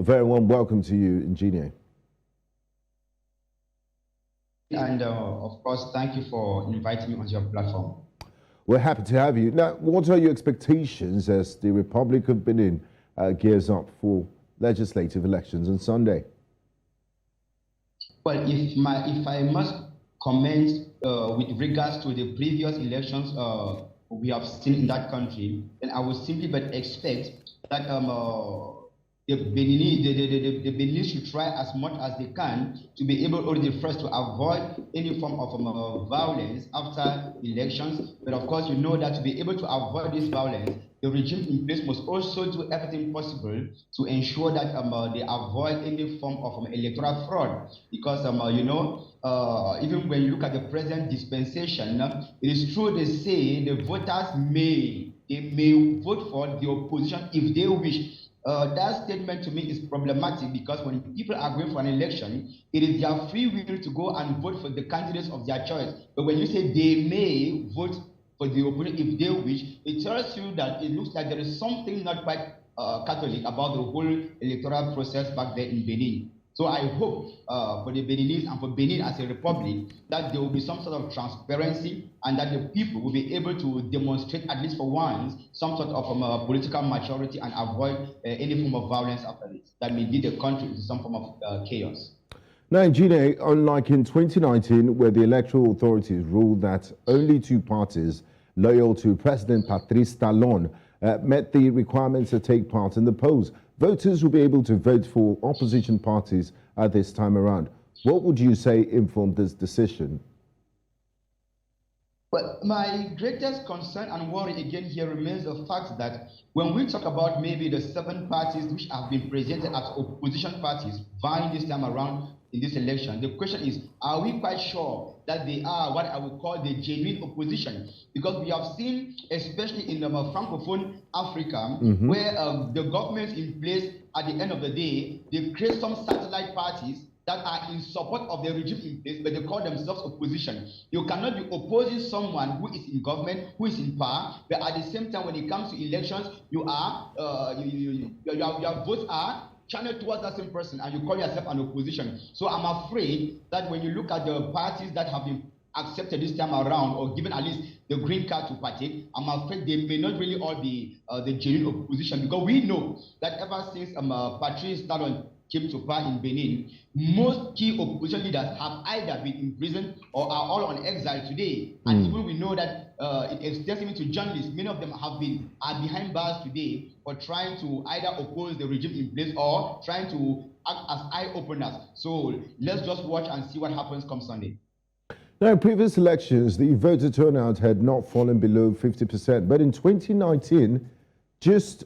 very warm welcome to you, Njine. And of course, thank you for inviting me on your platform. We're happy to have you. Now, what are your expectations as the Republic of Benin gears up for legislative elections on Sunday? Well, if I must comment with regards to the previous elections we have seen in that country, then I would simply but expect that the Benin should try as much as they can to be able already first to avoid any form of violence after elections. But of course, you know that to be able to avoid this violence, the regime in place must also do everything possible to ensure that they avoid any form of electoral fraud. Because you know, even when you look at the present dispensation, it is true they say the voters may vote for the opposition if they wish. That statement to me is problematic because when people are going for an election, it is their free will to go and vote for the candidates of their choice. But when you say they may vote for the opponent if they wish, it tells you that it looks like there is something not quite Catholic about the whole electoral process back there in Benin. So I hope for the Beninese and for Benin as a republic that there will be some sort of transparency and that the people will be able to demonstrate, at least for once, some sort of political maturity and avoid any form of violence after this that may lead the country to some form of chaos. Now, Njine, unlike in 2019, where the electoral authorities ruled that only two parties loyal to President Patrice Talon met the requirements to take part in the polls, voters will be able to vote for opposition parties at this time around. What would you say informed this decision? Well, my greatest concern and worry again here remains the fact that when we talk about maybe the 7 parties which have been presented as opposition parties vying this time around in this election, the question is, are we quite sure that they are what I would call the genuine opposition? Because we have seen, especially in the Francophone Africa, where the governments in place at the end of the day, they create some satellite parties that are in support of the regime in place, but they call themselves opposition. You cannot be opposing someone who is in government, who is in power, but at the same time, when it comes to elections, your votes are channeled towards that same person, and you call yourself an opposition. So I'm afraid that when you look at the parties that have been accepted this time around, or given at least the green card to partake, I'm afraid they may not really all be the genuine opposition, because we know that ever since Patrice Talon came to power in Benin, most key opposition leaders have either been imprisoned or are all on exile today. And even we know that it extends even to journalists. Many of them are behind bars today for trying to either oppose the regime in place or trying to act as eye openers. So let's just watch and see what happens come Sunday. Now, in previous elections, the voter turnout had not fallen below 50%, but in 2019, just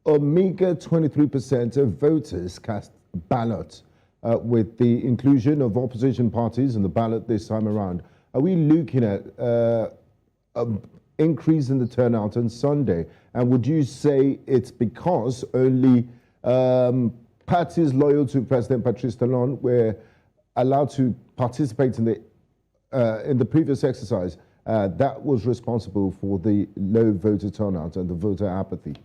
a meager 23% of voters cast ballot. With the inclusion of opposition parties in the ballot this time around, are we looking at an increase in the turnout on Sunday? And would you say it's because only parties loyal to President Patrice Talon were allowed to participate in the previous exercise that was responsible for the low voter turnout and the voter apathy?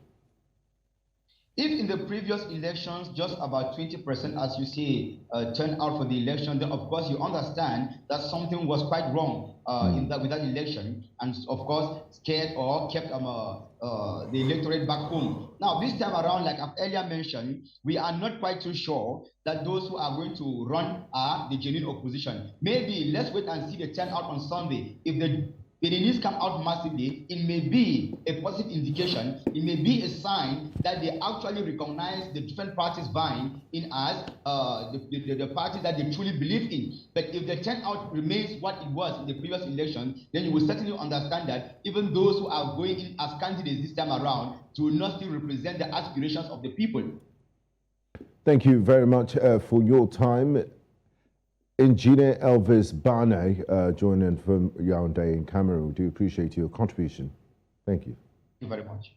If in the previous elections, just about 20%, as you say, turned out for the election, then of course you understand that something was quite wrong with that election, and of course scared or kept the electorate back home. Now this time around, like I've earlier mentioned, we are not quite too sure that those who are going to run are the genuine opposition. Maybe let's wait and see the turnout on Sunday. If the Beninese come out massively, it may be a positive indication, it may be a sign that they actually recognize the different parties vying in as the parties that they truly believe in. But if the turnout remains what it was in the previous election, then you will certainly understand that even those who are going in as candidates this time around do not still represent the aspirations of the people. Thank you very much for your time. Njine Elvis Baneh joining from Yaounde in Cameroon. We do appreciate your contribution. Thank you. Thank you very much.